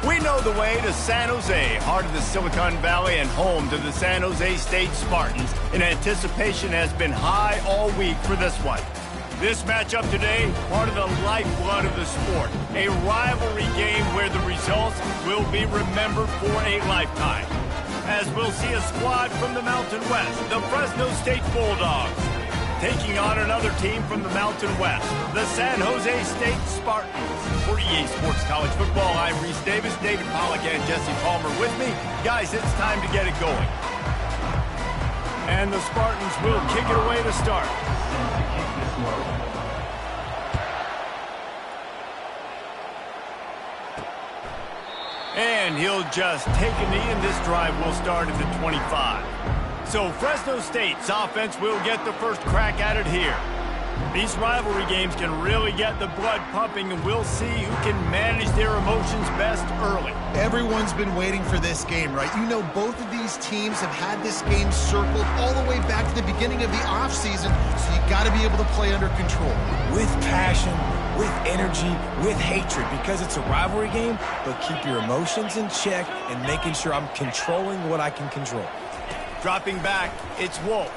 We know the way to San Jose, heart of the Silicon Valley and home to the San Jose State Spartans, and anticipation has been high all week for this one. This matchup today, part of the lifeblood of the sport, a rivalry game where the results will be remembered for a lifetime. As we'll see a squad from the Mountain West, the Fresno State Bulldogs, taking on another team from the Mountain West, the San Jose State Spartans. For EA Sports College Football, I'm Reese Davis, David Pollack, and Jesse Palmer with me. Guys, it's time to get it going. And the Spartans will kick it away to start. And he'll just take a knee, and this drive will start at the 25. So Fresno State's offense will get the first crack at it here. These rivalry games can really get the blood pumping, and we'll see who can manage their emotions best early. Everyone's been waiting for this game, right? You know, both of these teams have had this game circled all the way back to the beginning of the offseason, so you got to be able to play under control. With passion, with energy, with hatred, because it's a rivalry game, but keep your emotions in check and making sure I'm controlling what I can control. Dropping back, it's Wolf.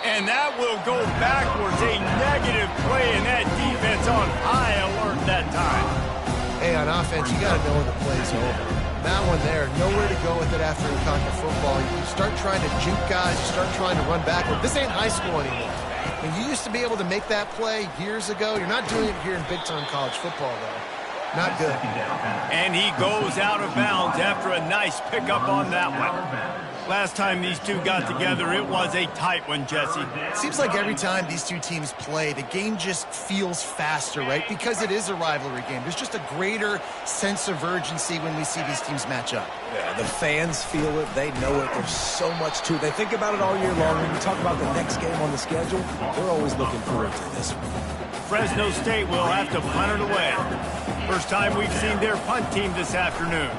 And that will go backwards, a negative play, and that defense on high alert that time. Hey, on offense, you got to know when the play's over. That one there, nowhere to go with it after you conquer football. You start trying to juke guys, you start trying to run backward. This ain't high school anymore. I mean, you used to be able to make that play years ago. You're not doing it here in big-time college football, though. Not good. And he goes out of bounds after a nice pickup on that one. Last time these two got together, it was a tight one, Jesse. It seems like every time these two teams play, the game just feels faster, right? Because it is a rivalry game. There's just a greater sense of urgency when we see these teams match up. Yeah, the fans feel it. They know it. There's so much to it. They think about it all year long. When you talk about the next game on the schedule, they're always looking forward to this one. Fresno State will have to punt it away. First time we've seen their punt team this afternoon.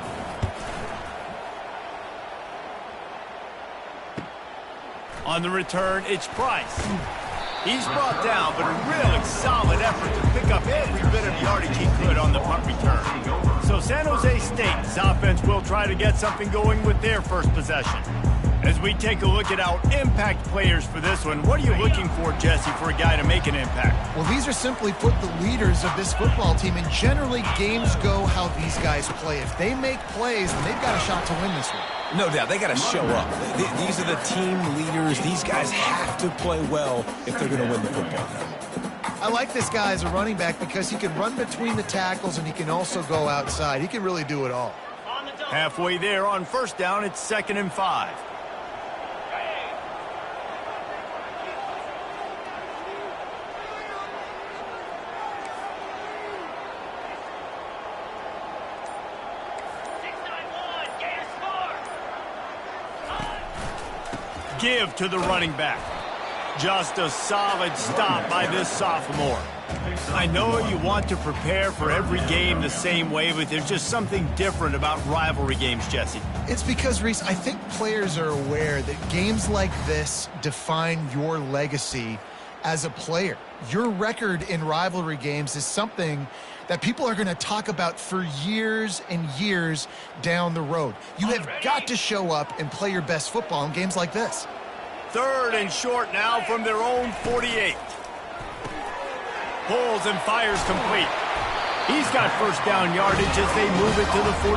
On the return, it's Price. He's brought down, but a really solid effort to pick up every bit of yardage he could on the punt return. So San Jose State's offense will try to get something going with their first possession. As we take a look at our impact players for this one, what are you looking for, Jesse, for a guy to make an impact? Well, these are simply put the leaders of this football team, and generally games go how these guys play. If they make plays, then they've got a shot to win this one. No doubt, they got to show up. These are the team leaders. These guys have to play well if they're going to win the football game. I like this guy as a running back because he can run between the tackles and he can also go outside. He can really do it all. Halfway there on first down, it's 2nd and 5. Give to the running back. Just a solid stop by this sophomore. I know you want to prepare for every game the same way, but there's just something different about rivalry games, Jesse. It's because, Reese, I think players are aware that games like this define your legacy as a player. Your record in rivalry games is something that people are going to talk about for years and years down the road. You have got to show up and play your best football in games like this. 3rd and short now from their own 48. Pulls and fires complete. He's got first down yardage as they move it to the 44.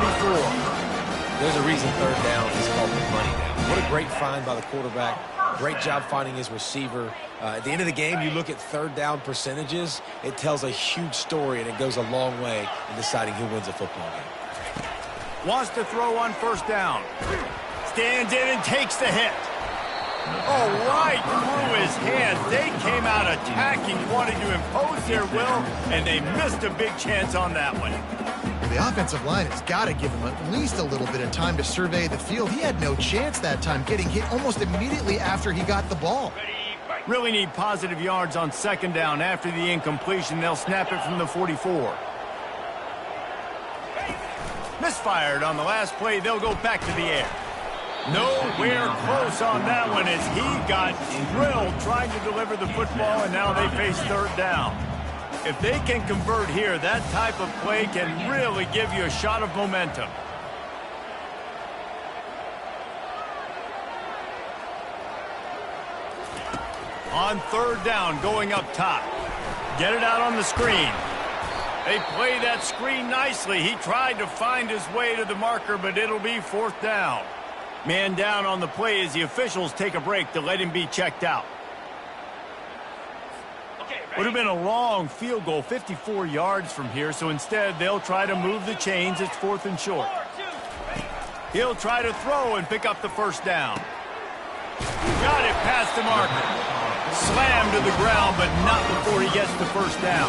There's a reason 3rd down is called the money down. What a great find by the quarterback. Great job finding his receiver. At the end of the game, you look at 3rd down percentages. It tells a huge story, and it goes a long way in deciding who wins a football game. Wants to throw on first down. Stands in and takes the hit. Oh, right through his hands. They came out attacking, wanting to impose their will, and they missed a big chance on that one. The offensive line has got to give him at least a little bit of time to survey the field. He had no chance that time, getting hit almost immediately after he got the ball. Really need positive yards on 2nd down. After the incompletion, they'll snap it from the 44. Misfired on the last play. They'll go back to the air. Nowhere close on that one as he got drilled trying to deliver the football, and now they face 3rd down. If they can convert here, that type of play can really give you a shot of momentum. On third down, going up top. Get it out on the screen. They play that screen nicely. He tried to find his way to the marker, but it'll be fourth down. Man down on the play as the officials take a break to let him be checked out. Would have been a long field goal, 54 yards from here, so instead they'll try to move the chains. It's fourth and short. He'll try to throw and pick up the first down. Got it past the marker. Slammed to the ground, but not before he gets the first down.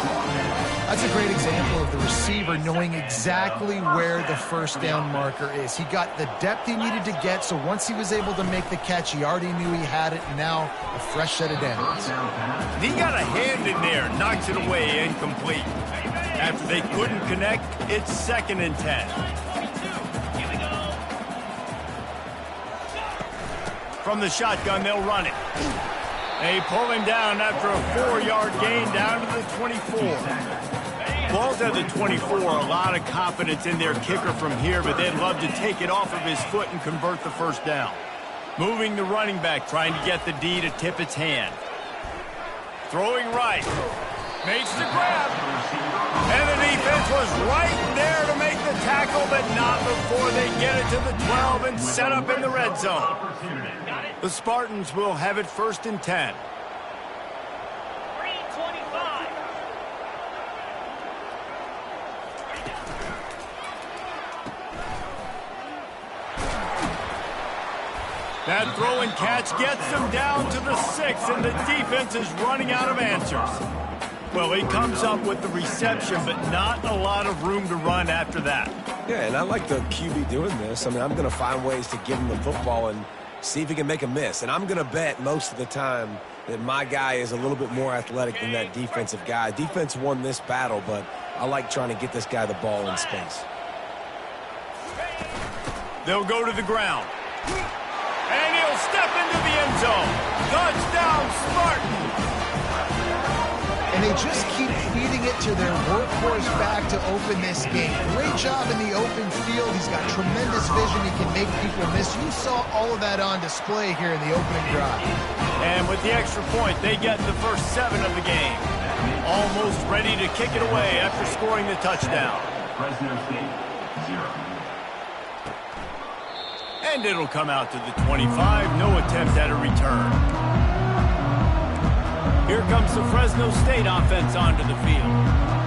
That's a great example of the receiver knowing exactly where the first down marker is. He got the depth he needed to get, so once he was able to make the catch, he already knew he had it, and now a fresh set of downs. He got a hand in there, knocks it away, incomplete. After they couldn't connect, it's 2nd and 10. From the shotgun, they'll run it. They pull him down after a 4-yard gain down to the 24. Ball's at the 24. A lot of confidence in their kicker from here, but they'd love to take it off of his foot and convert the first down. Moving the running back, trying to get the D to tip its hand. Throwing right. Makes the grab. And the defense was right there to make the tackle, but not before they get it to the 12 and set up in the red zone. The Spartans will have it 1st and 10. That throw and catch gets them down to the 6, and the defense is running out of answers. Well, he comes up with the reception, but not a lot of room to run after that. Yeah, and I like the QB doing this. I mean, I'm going to find ways to give him the football and see if he can make a miss. And I'm going to bet most of the time that my guy is a little bit more athletic than that defensive guy. Defense won this battle, but I like trying to get this guy the ball in space. They'll go to the ground. And he'll step into the end zone. Touchdown, Spartans! And they just keep feeding it to their workhorse back to open this game. Great job in the open field. He's got tremendous vision. He can make people miss. You saw all of that on display here in the opening drive. And with the extra point, they get the first 7 of the game. Almost ready to kick it away after scoring the touchdown. And it'll come out to the 25. No attempt at a return. Here comes the Fresno State offense onto the field.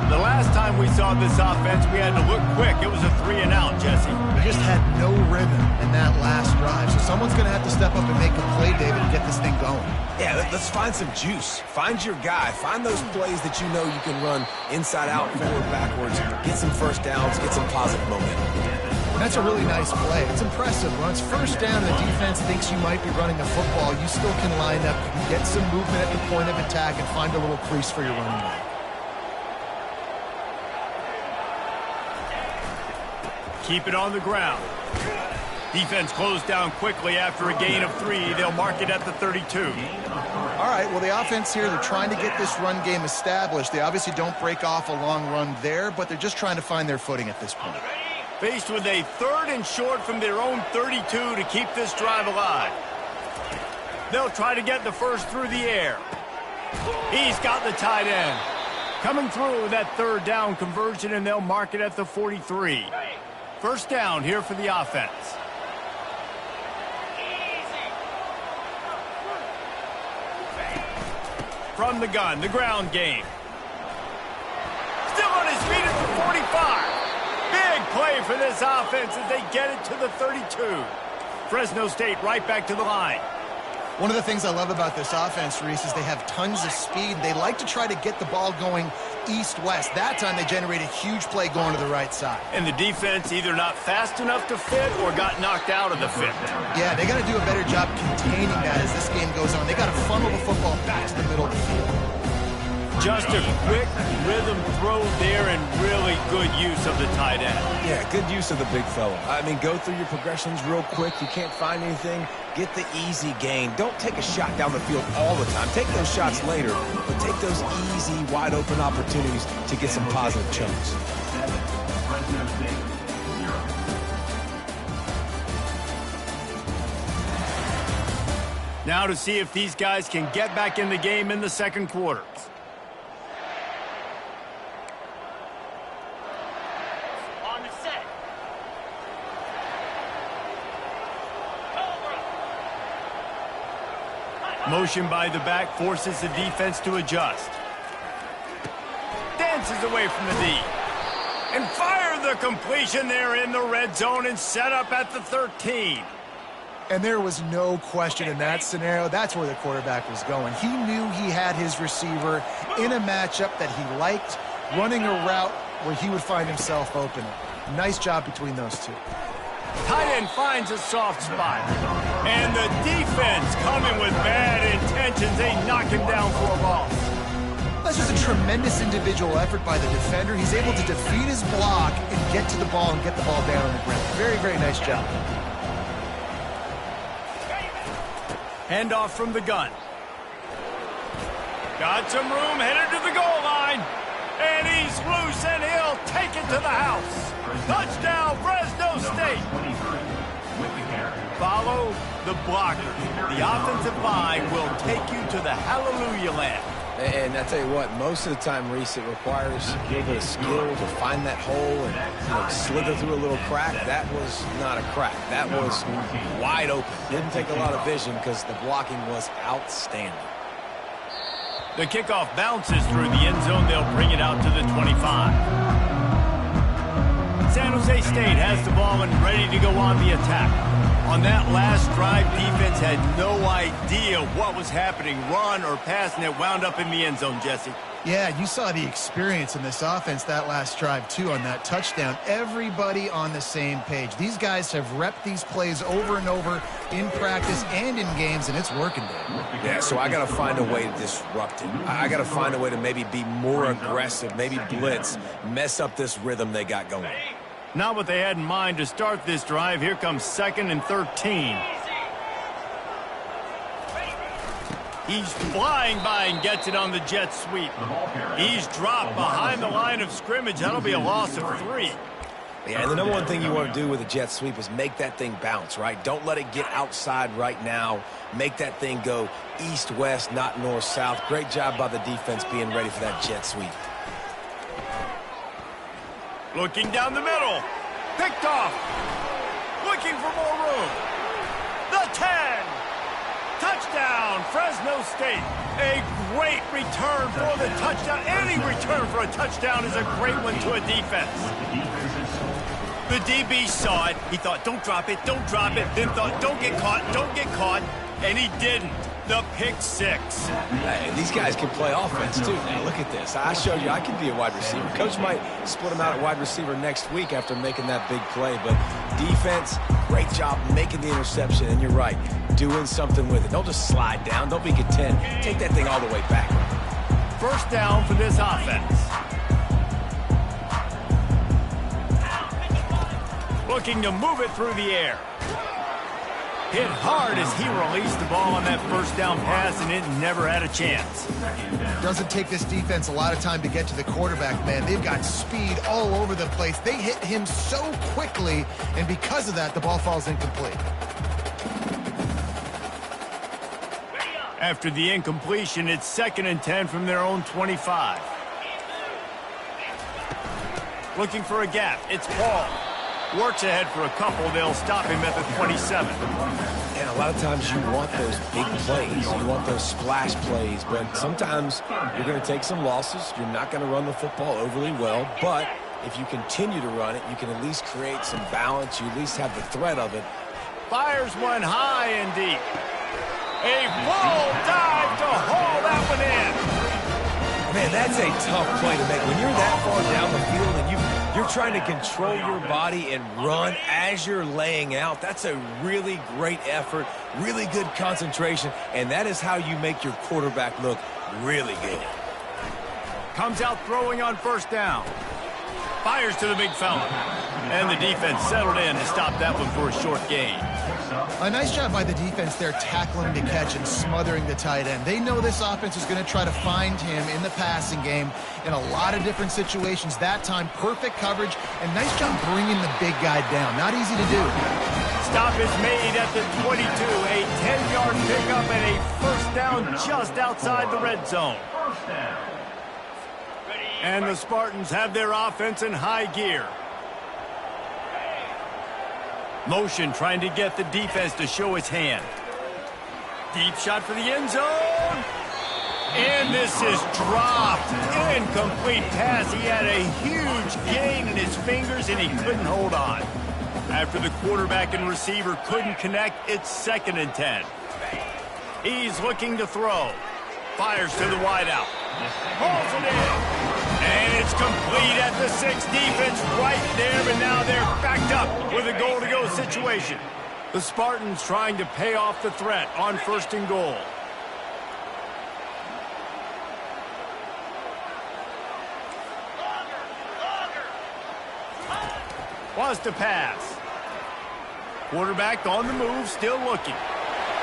The last time we saw this offense, we had to look quick. It was a 3-and-out, Jesse. We just had no rhythm in that last drive. So someone's going to have to step up and make a play, David, and get this thing going. Yeah, let's find some juice. Find your guy. Find those plays that you know you can run inside out, forward, backwards. Get some first downs. Get some positive momentum. That's a really nice play. It's impressive. When it's first down, the defense thinks you might be running the football. You still can line up. You can get some movement at the point of attack and find a little crease for your running back. Keep it on the ground. Defense closed down quickly after a gain of 3. They'll mark it at the 32. All right, well, the offense here, they're trying to get this run game established. They obviously don't break off a long run there, but they're just trying to find their footing at this point. Faced with a 3rd and short from their own 32 to keep this drive alive. They'll try to get the first through the air. He's got the tight end. Coming through with that 3rd down conversion, and they'll mark it at the 43. First down here for the offense. From the gun, the ground game. Still on his feet at the 45. Big play for this offense as they get it to the 32. Fresno State right back to the line. One of the things I love about this offense, Reese, is they have tons of speed. They like to try to get the ball going east-west. That time they generate a huge play going to the right side. And the defense either not fast enough to fit or got knocked out of the fit. Yeah, they got to do a better job containing that as this game goes on. They got to funnel the football back to the middle of the field. Just a quick rhythm throw there and really good use of the tight end. Yeah, good use of the big fella. I mean, go through your progressions real quick. You can't find anything, get the easy gain. Don't take a shot down the field all the time. Take those shots later, but take those easy, wide-open opportunities to get some positive chunks. Now to see if these guys can get back in the game in the second quarter. On the set. Motion by the back forces the defense to adjust. Dances away from the D. And fire the completion there in the red zone and set up at the 13. And there was no question in that scenario. That's where the quarterback was going. He knew he had his receiver in a matchup that he liked, running a route where he would find himself open. Nice job between those two. Tight end finds a soft spot. And the defense coming with bad intentions. They knock him down for a loss. That's just a tremendous individual effort by the defender. He's able to defeat his block and get to the ball and get the ball down on the ground. Very, very nice job. Handoff from the gun. Got some room, headed to the goal line. And he's loose, and he'll take it to the house. Touchdown, Fresno State. Follow the blocker. The offensive line will take you to the hallelujah land. And I tell you what, most of the time, Reese, it requires a little bit of skill to find that hole and slither through a little crack. That was not a crack. That was wide open. Didn't take a lot of vision because the blocking was outstanding. The kickoff bounces through the end zone. They'll bring it out to the 25. San Jose State has the ball and ready to go on the attack. On that last drive, defense had no idea what was happening, run or pass, and it wound up in the end zone, Jesse. Yeah, you saw the experience in this offense that last drive, too, on that touchdown. Everybody on the same page. These guys have repped these plays over and over in practice and in games, and it's working, Dave. Yeah, so I got to find a way to disrupt it. I got to find a way to maybe be more aggressive, maybe blitz, mess up this rhythm they got going. Not what they had in mind to start this drive. Here comes 2nd and 13. He's flying by and gets it on the jet sweep. He's dropped behind the line of scrimmage. That'll be a loss of 3. Yeah, and the number one thing you want to do with a jet sweep is make that thing bounce, right? Don't let it get outside right now. Make that thing go east-west, not north-south. Great job by the defense being ready for that jet sweep. Looking down the middle. Picked off. Looking for more room. The 10. Touchdown, Fresno State. A great return for the touchdown. Any return for a touchdown is a great one to a defense. The DB saw it. He thought, don't drop it, don't drop it. Then thought, don't get caught, don't get caught. And he didn't. The pick 6. Hey, these guys can play offense, too. Now, look at this. I showed you I can be a wide receiver. Coach might split him out at wide receiver next week after making that big play. But defense, great job making the interception. And you're right, doing something with it. Don't just slide down. Don't be content. Take that thing all the way back. First down for this offense. Looking to move it through the air. Hit hard as he released the ball on that first down pass, and it never had a chance. Doesn't take this defense a lot of time to get to the quarterback, man. They've got speed all over the place. They hit him so quickly, and because of that, the ball falls incomplete. After the incompletion, it's 2nd and 10 from their own 25. Looking for a gap. It's Paul. Works ahead for a couple. They'll stop him at the 27. And a lot of times you want those big plays. You want those splash plays. But sometimes you're going to take some losses. You're not going to run the football overly well. But if you continue to run it, you can at least create some balance. You at least have the threat of it. Fires one high and deep. A full dive to haul that one in. Man, that's a tough play to make. When you're that far down the field and you're trying to control your body and run as you're laying out, that's a really great effort, really good concentration, and that is how you make your quarterback look really good. Comes out throwing on first down. Fires to the big fella. And the defense settled in to stop that one for a short gain. A nice job by the defense there, tackling the catch and smothering the tight end. They know this offense is going to try to find him in the passing game in a lot of different situations. That time, perfect coverage, and nice job bringing the big guy down. Not easy to do. Stop is made at the 22. A 10-yard pickup and a first down just outside the red zone. And the Spartans have their offense in high gear. Motion trying to get the defense to show its hand. Deep shot for the end zone. And this is dropped. Incomplete pass. He had a huge gain in his fingers and he couldn't hold on. After the quarterback and receiver couldn't connect, it's 2nd and 10. He's looking to throw. Fires to the wideout. Hauls it in. And it's complete at the 6. Defense right there, but now they're backed up with a goal-to-go situation. The Spartans trying to pay off the threat on 1st and goal. Wants to pass. Quarterback on the move, still looking.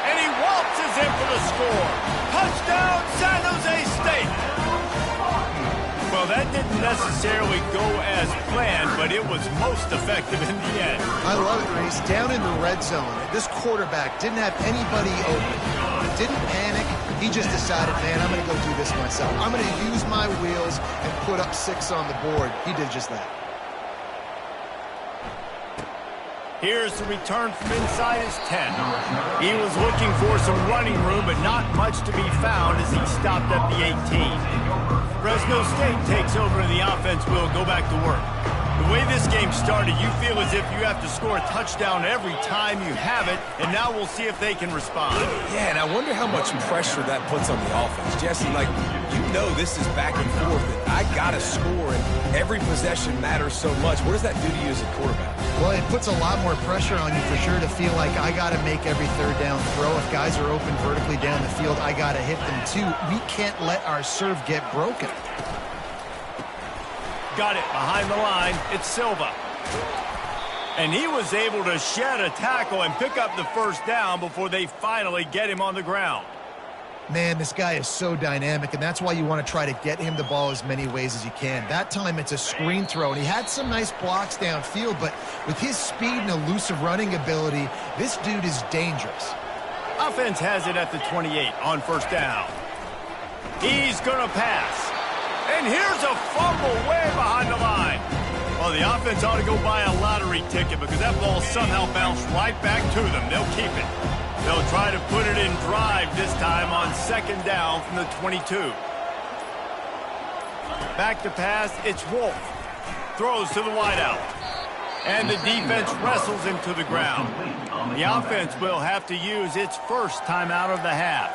And he waltzes in for the score. Touchdown, San Jose State. Well, that didn't necessarily go as planned, but it was most effective in the end. I love it, Reese. Down in the red zone, this quarterback didn't have anybody open. Didn't panic. He just decided, man, I'm going to go do this myself. I'm going to use my wheels and put up 6 on the board. He did just that. Here's the return from inside his 10. He was looking for some running room, but not much to be found as he stopped at the 18. Fresno State takes over and the offense will go back to work. The way this game started, you feel as if you have to score a touchdown every time you have it, and now we'll see if they can respond. Yeah, and I wonder how much pressure that puts on the offense. Jesse, like, you know this is back and forth, and I got to score, and every possession matters so much. What does that do to you as a quarterback? Well, it puts a lot more pressure on you for sure to feel like I got to make every 3rd down throw. If guys are open vertically down the field, I got to hit them too. We can't let our serve get broken. Got it behind the line. It's Silva. And he was able to shed a tackle and pick up the first down before they finally get him on the ground. Man, this guy is so dynamic, and that's why you want to try to get him the ball as many ways as you can. That time, it's a screen throw, and he had some nice blocks downfield, but with his speed and elusive running ability, this dude is dangerous. Offense has it at the 28 on first down. He's going to pass. And here's a fumble way behind the line. Well, the offense ought to go buy a lottery ticket because that ball somehow bounced right back to them. They'll keep it. They'll try to put it in drive this time on 2nd down from the 22. Back to pass, it's Wolf. Throws to the wideout. And the defense wrestles him to the ground. The offense will have to use its first timeout of the half.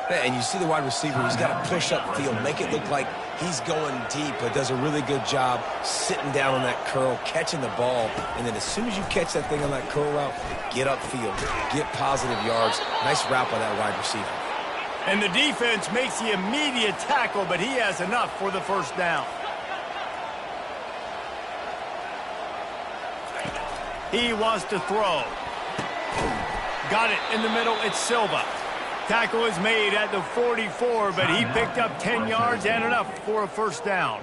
And you see the wide receiver, he's got to push up field, make it look like he's going deep, but does a really good job sitting down on that curl, catching the ball, and then as soon as you catch that thing on that curl route, get upfield, get positive yards. Nice route by that wide receiver. And the defense makes the immediate tackle, but he has enough for the first down. He wants to throw. Got it in the middle, it's Silva. Tackle is made at the 44, but he picked up 10 yards and enough for a first down.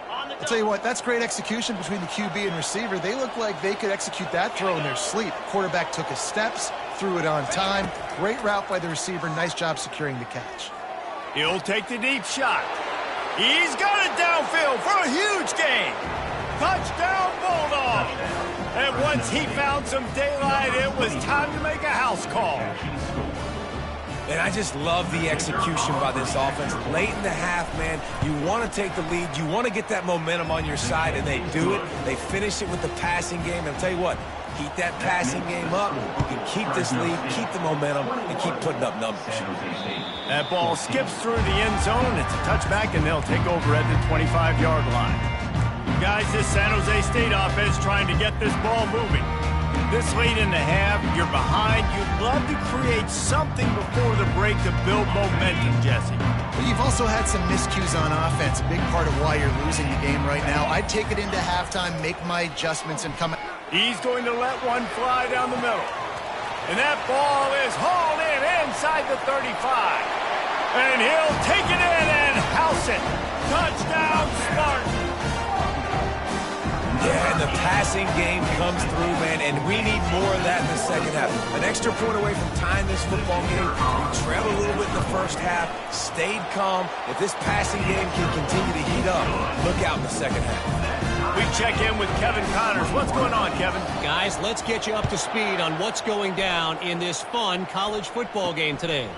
I'll tell you what, that's great execution between the QB and receiver. They look like they could execute that throw in their sleep. Quarterback took his steps, threw it on time. Great route by the receiver. Nice job securing the catch. He'll take the deep shot. He's got it downfield for a huge gain. Touchdown, Bulldog. And once he found some daylight, it was time to make a house call. And I just love the execution by this offense. Late in the half, man, you want to take the lead. You want to get that momentum on your side, and they do it. They finish it with the passing game. And I'll tell you what, keep that passing game up. You can keep this lead, keep the momentum, and keep putting up numbers. That ball skips through the end zone. It's a touchback, and they'll take over at the 25-yard line. Guys, this San Jose State offense trying to get this ball moving. This late in the half, you're behind. You'd love to create something before the break to build momentum, Jesse. But you've also had some miscues on offense, a big part of why you're losing the game right now. I'd take it into halftime, make my adjustments, and come. He's going to let one fly down the middle. And that ball is hauled in inside the 35. And he'll take it in and house it. Touchdown, Spartans. Yeah, and the passing game comes through, man, and we need more of that in the second half. An extra point away from tying this football game. We trailed a little bit in the first half, stayed calm. If this passing game can continue to heat up, look out in the second half. We check in with Kevin Connors. What's going on, Kevin? Guys, let's get you up to speed on what's going down in this fun college football game today.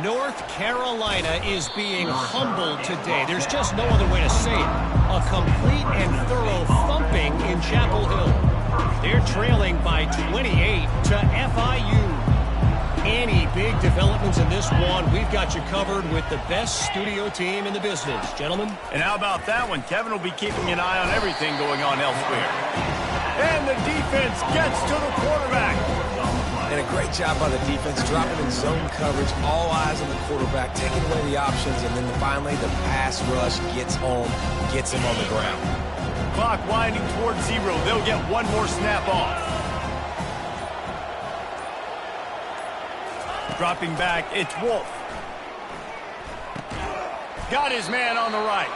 North Carolina is being humbled today. There's just no other way to say it. A complete and thorough thumping in Chapel Hill. They're trailing by 28 to FIU. Any big developments in this one, we've got you covered with the best studio team in the business. Gentlemen? And how about that one? Kevin will be keeping an eye on everything going on elsewhere. And the defense gets to the quarterback. And a great job by the defense, dropping in zone coverage, all eyes on the quarterback, taking away the options, and then finally the pass rush gets home, gets him on the ground. Clock winding towards 0. They'll get one more snap off. Dropping back, it's Wolf. Got his man on the right.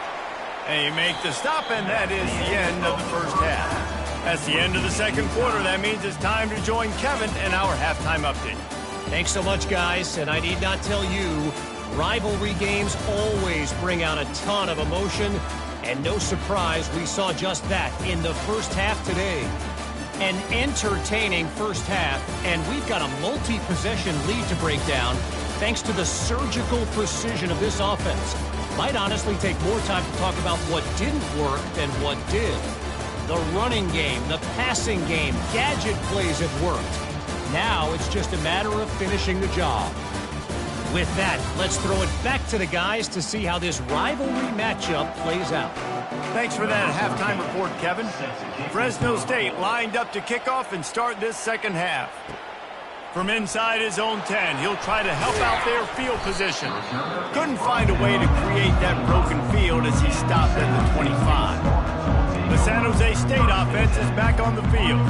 And he makes the stop, and that is the end of the first half. That's the end of the second quarter. That means it's time to join Kevin in our halftime update. Thanks so much, guys. And I need not tell you, rivalry games always bring out a ton of emotion. And no surprise, we saw just that in the first half today. An entertaining first half, and we've got a multi-possession lead to break down thanks to the surgical precision of this offense. Might honestly take more time to talk about what didn't work than what did. The running game, the passing game, gadget plays have worked. Now it's just a matter of finishing the job. With that, let's throw it back to the guys to see how this rivalry matchup plays out. Thanks for that halftime report, Kevin. Fresno State lined up to kick off and start this second half. From inside his own 10, he'll try to help out their field position. Couldn't find a way to create that broken field as he stopped at the 25. The San Jose State offense is back on the field.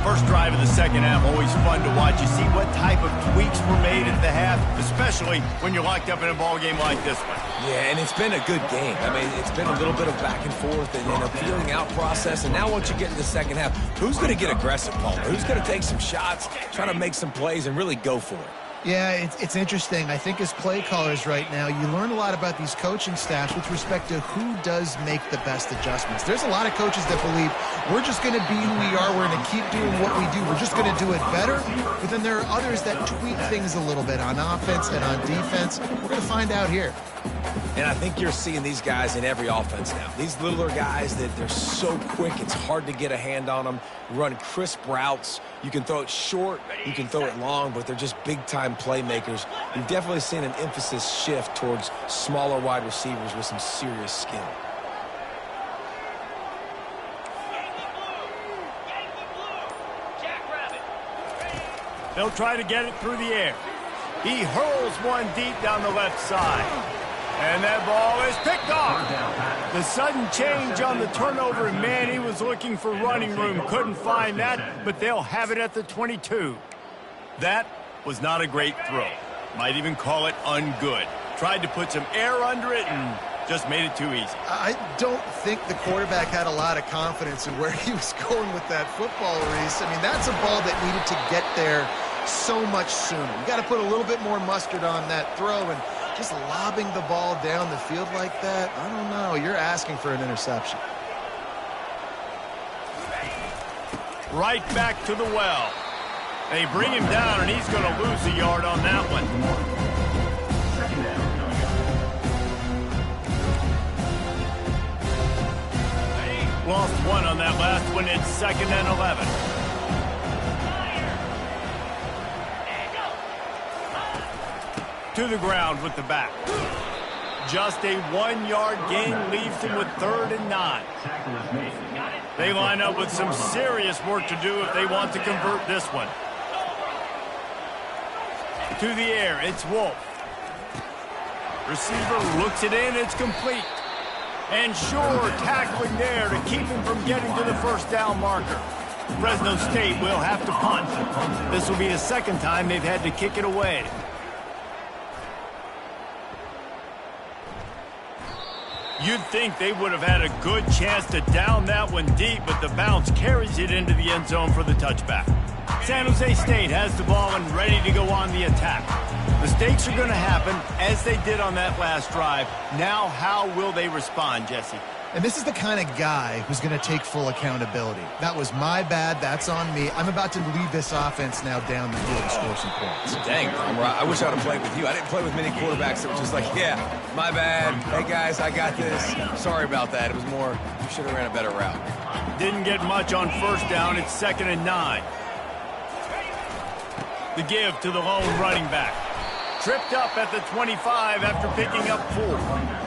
First drive of the second half, always fun to watch. You see what type of tweaks were made at the half, especially when you're locked up in a ball game like this one. Yeah, and it's been a good game. I mean, it's been a little bit of back and forth and a feeling out process. And now once you get into the second half, who's going to get aggressive, Paul? Who's going to take some shots, try to make some plays, and really go for it? Yeah, it's interesting. I think as play callers right now, you learn a lot about these coaching staffs with respect to who does make the best adjustments. There's a lot of coaches that believe we're just going to be who we are. We're going to keep doing what we do. We're just going to do it better. But then there are others that tweak things a little bit on offense and on defense. We're going to find out here. And I think you're seeing these guys in every offense now. These littler guys that they're so quick, it's hard to get a hand on them. Run crisp routes. You can throw it short, you can throw it long, but they're just big-time playmakers. You've definitely seen an emphasis shift towards smaller wide receivers with some serious skill. They'll try to get it through the air. He hurls one deep down the left side. And that ball is picked off. The sudden change on the turnover, and man, he was looking for running room. Couldn't find that, but they'll have it at the 22. That was not a great throw. Might even call it ungood. Tried to put some air under it and just made it too easy. I don't think the quarterback had a lot of confidence in where he was going with that football, Reese. I mean, that's a ball that needed to get there so much sooner. You got to put a little bit more mustard on that throw, and just lobbing the ball down the field like that, I don't know. You're asking for an interception. Right back to the well. They bring him down, and he's going to lose a yard on that one. Lost one on that last one. It's 2nd and 11. To the ground with the back. Just a 1-yard gain leaves him with 3rd and 9. They line up with some serious work to do if they want to convert this one. To the air, it's Wolf. Receiver looks it in, it's complete. And sure, tackling there to keep him from getting to the first down marker. Fresno State will have to punt. This will be the second time they've had to kick it away. You'd think they would have had a good chance to down that one deep, but the bounce carries it into the end zone for the touchback. San Jose State has the ball and ready to go on the attack. Mistakes are going to happen, as they did on that last drive. Now, how will they respond, Jesse? And this is the kind of guy who's going to take full accountability. That was my bad. That's on me. I'm about to lead this offense now down the field to score some points. Dang, I wish I would have played with you. I didn't play with many quarterbacks that were just like, yeah, my bad. Hey, guys, I got this. Sorry about that. It was more, you should have ran a better route. Didn't get much on first down. It's 2nd and 9. The give to the lone running back. Tripped up at the 25 after picking up 4.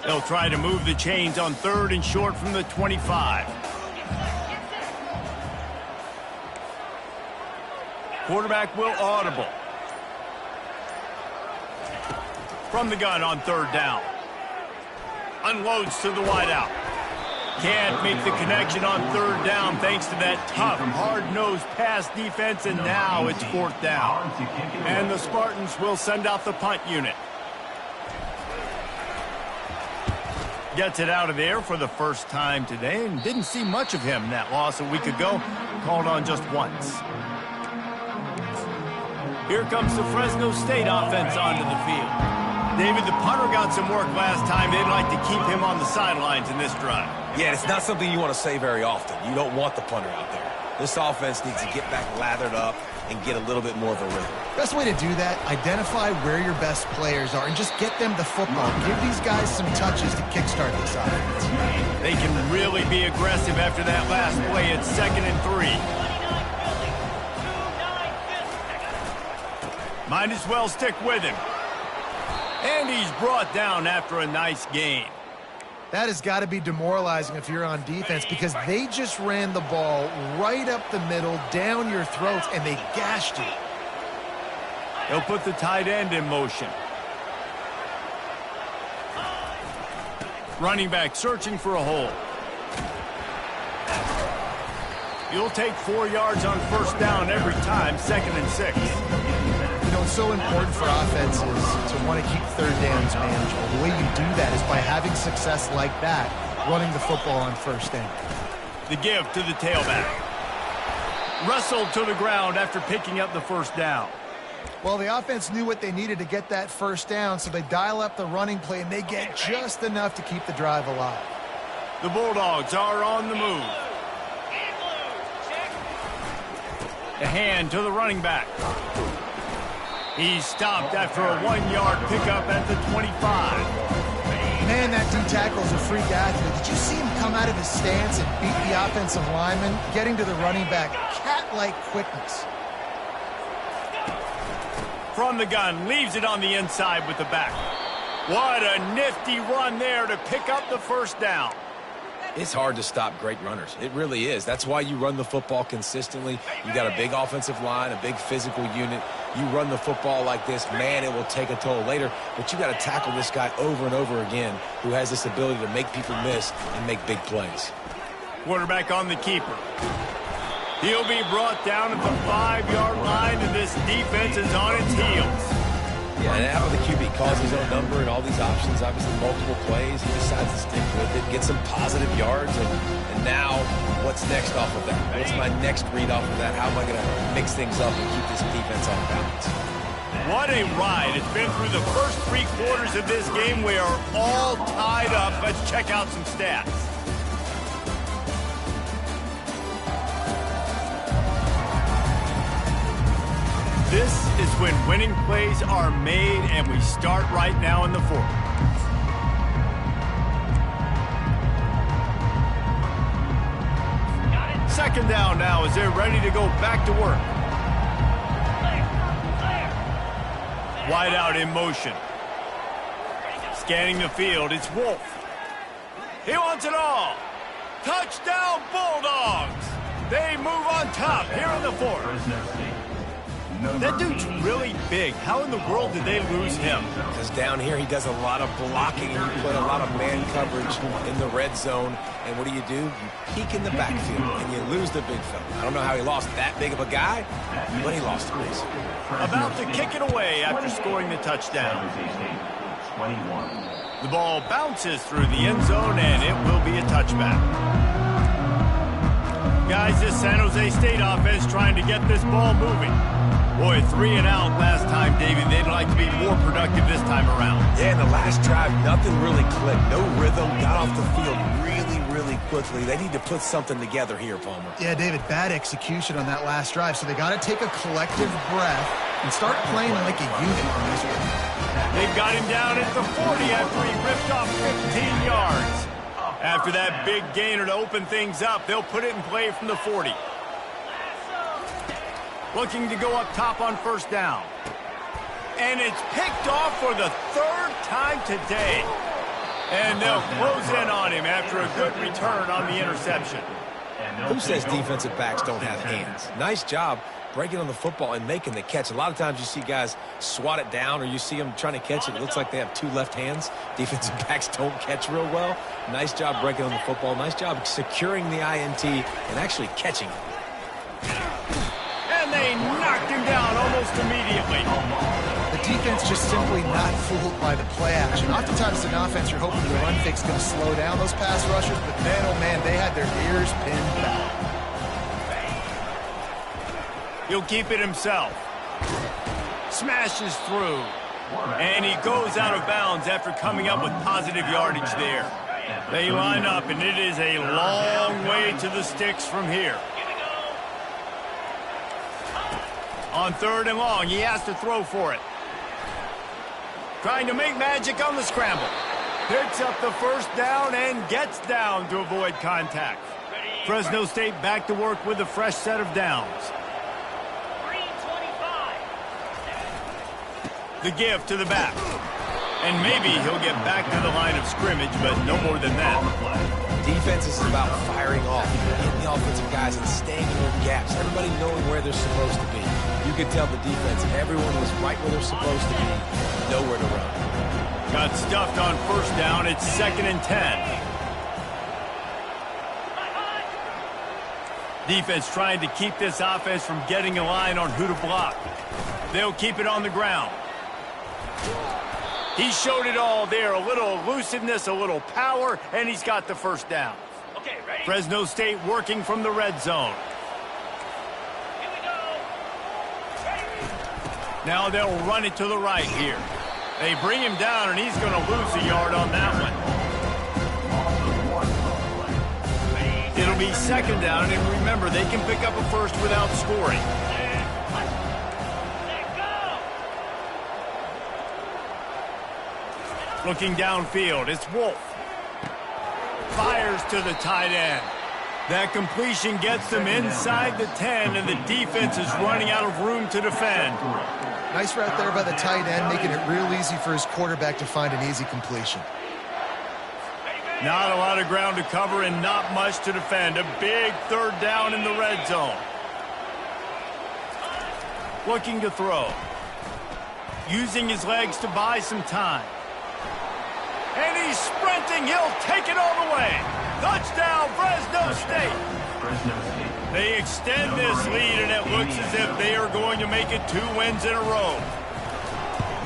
They'll try to move the chains on 3rd and short from the 25. Quarterback will audible. From the gun on 3rd down. Unloads to the wideout. Can't make the connection on 3rd down thanks to that tough, hard-nosed pass defense, and now it's 4th down. And the Spartans will send out the punt unit. Gets it out of there for the first time today, and didn't see much of him in that loss a week ago. Called on just once. Here comes the Fresno State offense onto the field. David, the punter got some work last time. They'd like to keep him on the sidelines in this drive. Yeah, it's not something you want to say very often. You don't want the punter out there. This offense needs to get back lathered up and get a little bit more of a rhythm. Best way to do that, identify where your best players are and just get them the football. Give these guys some touches to kickstart this offense. They can really be aggressive after that last play. It's 2nd and 3. Might as well stick with him. And he's brought down after a nice gain. That has got to be demoralizing if you're on defense, because they just ran the ball right up the middle, down your throats, and they gashed you. He'll put the tight end in motion. Running back searching for a hole. You'll take 4 yards on 1st down every time, 2nd and 6. You know, it's so important for offenses to want to keep 3rd downs manageable. The way you do that is by having success like that, running the football on 1st down. The give to the tailback. Wrestled to the ground after picking up the 1st down. Well, the offense knew what they needed to get that 1st down, so they dial up the running play, and they get just enough to keep the drive alive. The Bulldogs are on the move. A hand to the running back. He's stopped after a 1-yard pickup at the 25. Man, that D-tackle's a freak athlete. Did you see him come out of his stance and beat the offensive lineman, getting to the running back? Cat-like quickness. From the gun, leaves it on the inside with the back. What a nifty run there to pick up the 1st down. It's hard to stop great runners. It really is. That's why you run the football consistently. You got a big offensive line, a big physical unit. You run the football like this, man, it will take a toll later. But you got to tackle this guy over and over again who has this ability to make people miss and make big plays. Quarterback on the keeper. He'll be brought down at the 5-yard line, and this defense is on its heels. Yeah, and how the QB calls his own number and all these options, obviously multiple plays. He decides to stick with it, get some positive yards, and now what's next off of that? What's my next read off of that? How am I going to mix things up and keep this defense on balance? What a ride. It's been through the first 3 quarters of this game. We are all tied up. Let's check out some stats. This is when winning plays are made, and we start right now in the 4th. Second down now as they're ready to go back to work. Wide out in motion. Scanning the field, it's Wolf. He wants it all. Touchdown Bulldogs! They move on top here in the fourth. That dude's really big. How in the world did they lose him? Because down here he does a lot of blocking and you play a lot of man coverage in the red zone. And what do? You peek in the backfield and you lose the big fella. I don't know how he lost that big of a guy, but he lost him. About to kick it away after scoring the touchdown. The ball bounces through the end zone and it will be a touchback. Guys, this San Jose State offense trying to get this ball moving. Boy, 3 and out last time, David. They'd like to be more productive this time around. Yeah, in the last drive, nothing really clicked. No rhythm, got off the field really quickly. They need to put something together here, Palmer. Yeah, David, bad execution on that last drive, so they got to take a collective breath and start playing like a unit on this one. They've got him down at the 40 after he ripped off 15 yards. After that big gainer to open things up, they'll put it in play from the 40. Looking to go up top on first down. And it's picked off for the 3rd time today. And they'll close in on him after a good return on the interception. Who says defensive backs don't have hands? Nice job breaking on the football and making the catch. A lot of times you see guys swat it down or you see them trying to catch it. It looks like they have 2 left hands. Defensive backs don't catch real well. Nice job breaking on the football. Nice job securing the INT and actually catching it. And they knocked him down almost immediately. The defense just simply not fooled by the play action. Oftentimes in offense, you're hoping the run fake's going to slow down those pass rushers, but man, oh man, they had their ears pinned back. He'll keep it himself. Smashes through. And he goes out of bounds after coming up with positive yardage there. They line up, and it is a long way to the sticks from here. On 3rd and long, he has to throw for it. Trying to make magic on the scramble. Picks up the first down and gets down to avoid contact. Fresno State back to work with a fresh set of downs. The give to the back. And maybe he'll get back to the line of scrimmage, but no more than that. Defense is about firing off, hitting the offensive guys and staying in their gaps. Everybody knowing where they're supposed to be. You could tell the defense, everyone was right where they're supposed to be, nowhere to run. Got stuffed on first down. It's 2nd and 10. Defense trying to keep this offense from getting a line on who to block. They'll keep it on the ground. He showed it all there. A little elusiveness, a little power, and he's got the first down. Okay, ready? Fresno State working from the red zone. Here we go. Now they'll run it to the right here. They bring him down, and he's going to lose a yard on that one. It'll be 2nd down, and remember, they can pick up a first without scoring. Looking downfield, it's Wolf. Fires to the tight end. That completion gets them inside the 10, and the defense is running out of room to defend. Nice route there by the tight end, making it real easy for his quarterback to find an easy completion. Not a lot of ground to cover and not much to defend. A big 3rd down in the red zone. Looking to throw. Using his legs to buy some time. And he's sprinting. He'll take it all the way. Touchdown, Fresno State. They extend this lead, and it looks as if they are going to make it 2 wins in a row.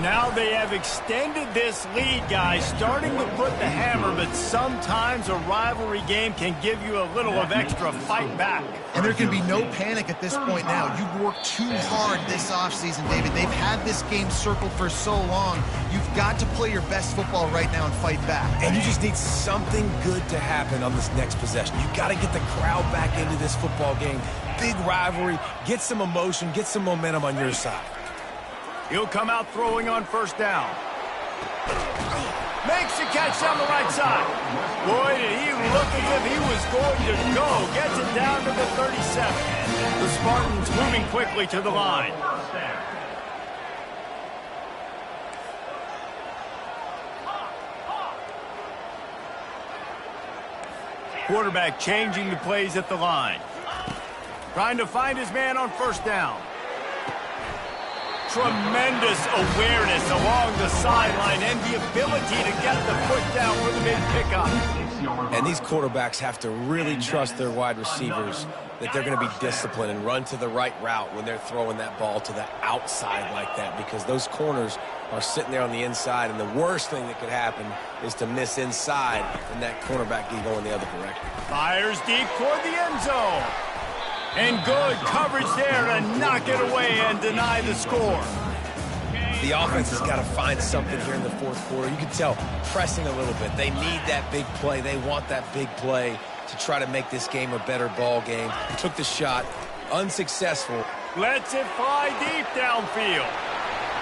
Now they have extended this lead, guys, starting to put the hammer, but sometimes a rivalry game can give you a little of extra fight back. And there can be no panic at this point now. You've worked too hard this offseason, David. They've had this game circled for so long. You've got to play your best football right now and fight back. And you just need something good to happen on this next possession. You got to get the crowd back into this football game. Big rivalry. Get some emotion. Get some momentum on your side. He'll come out throwing on first down. Makes the catch down the right side. Boy, did he look as if he was going to go. Gets it down to the 37. The Spartans moving quickly to the line. Quarterback changing the plays at the line. Trying to find his man on first down. Tremendous awareness along the sideline and the ability to get the foot down for the mid-pickup. And these quarterbacks have to really trust their wide receivers that they're going to be disciplined and run to the right route when they're throwing that ball to the outside like that, because those corners are sitting there on the inside, and the worst thing that could happen is to miss inside and that cornerback can go in the other direction. Fires deep toward the end zone. And good coverage there to knock it away and deny the score. The offense has got to find something here in the fourth quarter. You can tell pressing a little bit. They need that big play. They want that big play to try to make this game a better ball game. Took the shot, unsuccessful. Lets it fly deep downfield.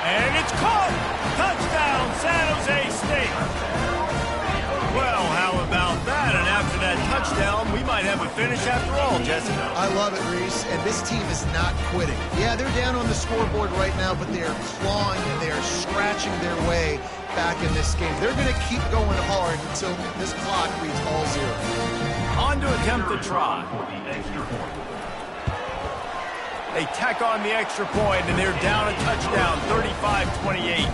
And it's caught. Touchdown, San Jose State. Well, how about that? And after that touchdown, we might have a finish after all, Jesse. I love it, Reese, and this team is not quitting. Yeah, they're down on the scoreboard right now, but they are clawing and they are scratching their way back in this game. They're going to keep going hard until this clock reads all zero. On to attempt the try. They tack on the extra point, and they're down a touchdown, 35-28.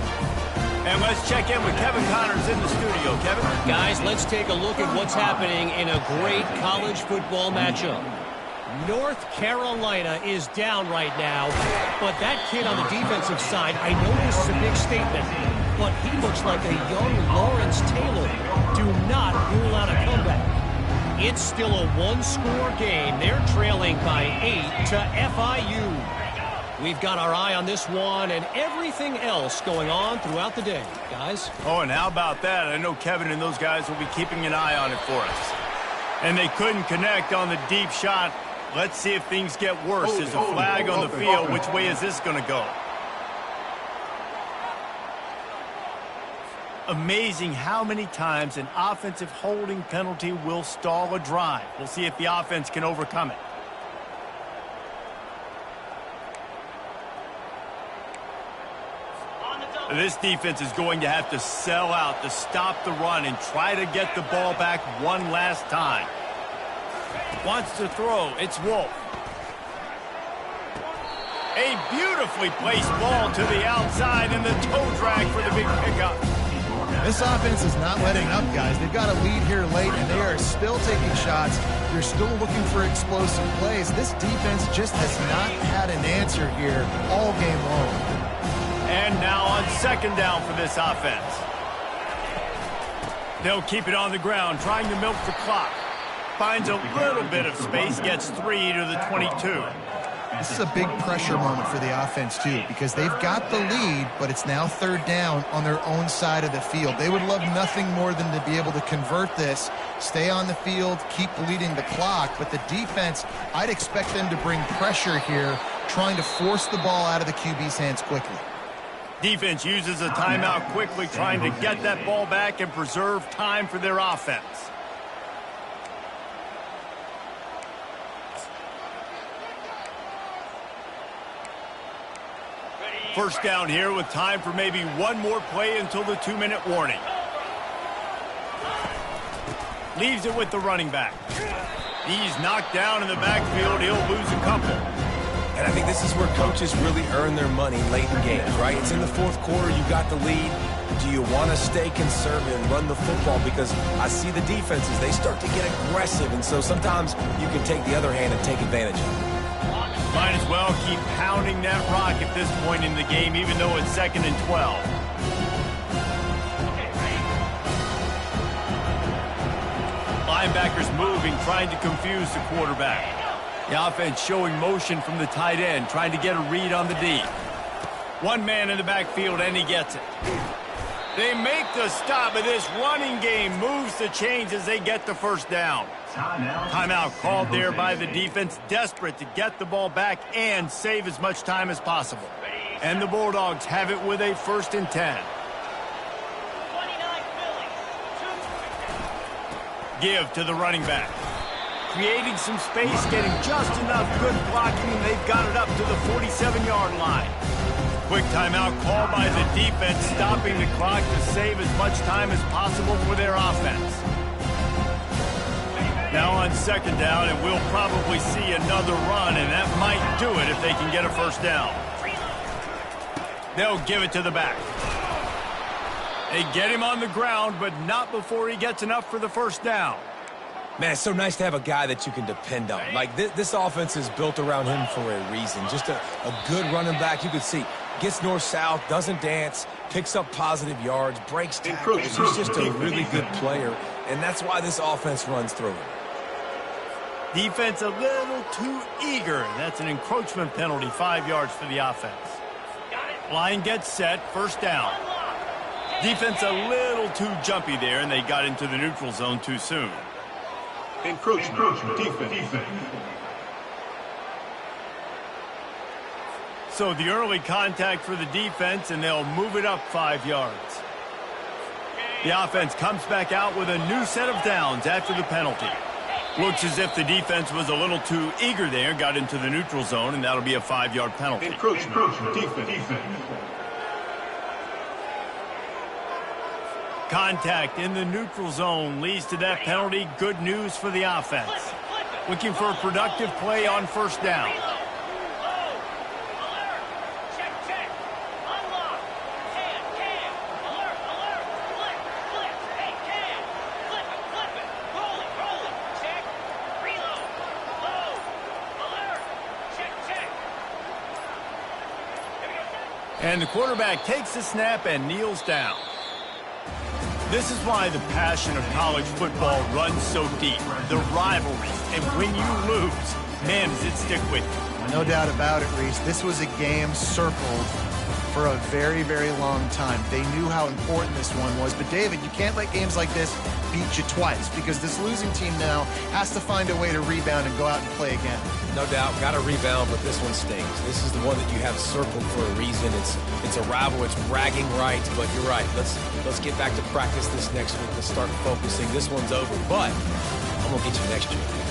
And let's check in with Kevin Connors in the studio. Kevin? Guys, let's take a look at what's happening in a great college football matchup. North Carolina is down right now, but that kid on the defensive side, I know this is a big statement, but he looks like a young Lawrence Taylor. Do not rule out a comeback. It's still a one-score game. They're trailing by 8 to FIU. We've got our eye on this one and everything else going on throughout the day, guys. Oh, and how about that? I know Kevin and those guys will be keeping an eye on it for us. And they couldn't connect on the deep shot. Let's see if things get worse. There's a flag on the field. Which way is this going to go? Amazing how many times an offensive holding penalty will stall a drive. We'll see if the offense can overcome it. This defense is going to have to sell out to stop the run and try to get the ball back one last time. Wants to throw. It's Wolf. A beautifully placed ball to the outside and the toe drag for the big pickup. This offense is not letting up, guys. They've got a lead here late, and they are still taking shots. They're still looking for explosive plays. This defense just has not had an answer here all game long. And now on second down for this offense. They'll keep it on the ground, trying to milk the clock. Finds a little bit of space, gets 3 to the 22. This is a big pressure moment for the offense, too, because they've got the lead, but it's now third down on their own side of the field. They would love nothing more than to be able to convert this, stay on the field, keep bleeding the clock. But the defense, I'd expect them to bring pressure here, trying to force the ball out of the QB's hands quickly. Defense uses a timeout quickly, trying to get that ball back and preserve time for their offense. First down here with time for maybe one more play until the 2-minute warning. Leaves it with the running back. He's knocked down in the backfield. He'll lose a couple. And I think this is where coaches really earn their money late in games, right? It's in the fourth quarter. You got the lead. Do you want to stay conservative and run the football? Because I see the defenses, they start to get aggressive. And so sometimes you can take the other hand and take advantage of it. Might as well keep pounding that rock at this point in the game, even though it's 2nd and 12. Linebackers moving, trying to confuse the quarterback. The offense showing motion from the tight end, trying to get a read on the D. One man in the backfield, and he gets it. They make the stop, but this running game moves the chains as they get the first down. Timeout called there by the defense, desperate to get the ball back and save as much time as possible. And the Bulldogs have it with a 1st and 10. Give to the running back. Creating some space, getting just enough good blocking, and they've got it up to the 47-yard line. Quick timeout called by the defense, stopping the clock to save as much time as possible for their offense. Now on second down, and we'll probably see another run, and that might do it if they can get a first down. They'll give it to the back. They get him on the ground, but not before he gets enough for the first down. Man, it's so nice to have a guy that you can depend on. Like, this offense is built around him for a reason. Just a good running back. You can see, gets north-south, doesn't dance, picks up positive yards, breaks tackles. He's just a really good player, and that's why this offense runs through him. Defense a little too eager. That's an encroachment penalty, 5 yards for the offense. Line gets set, first down. Defense a little too jumpy there, and they got into the neutral zone too soon. Encroachment defense. So the early contact for the defense, and they'll move it up 5 yards. The offense comes back out with a new set of downs after the penalty. Looks as if the defense was a little too eager there, got into the neutral zone, and that'll be a 5-yard penalty. Encroachment defense. Contact in the neutral zone leads to that penalty. Good news for the offense. Looking for a productive play on first down. And the quarterback takes the snap and kneels down. This is why the passion of college football runs so deep. The rivalries, and when you lose, man, does it stick with you. No doubt about it, Reese. This was a game circled for a very, very long time. They knew how important this one was. But, David, you can't let games like this beat you twice, because this losing team now has to find a way to rebound and go out and play again. No doubt, got to rebound, but this one stings. This is the one that you have circled for a reason. It's a rival. It's bragging rights, but you're right. Let's get back to practice this next week. Let's start focusing. This one's over, but I'm going to get you next year.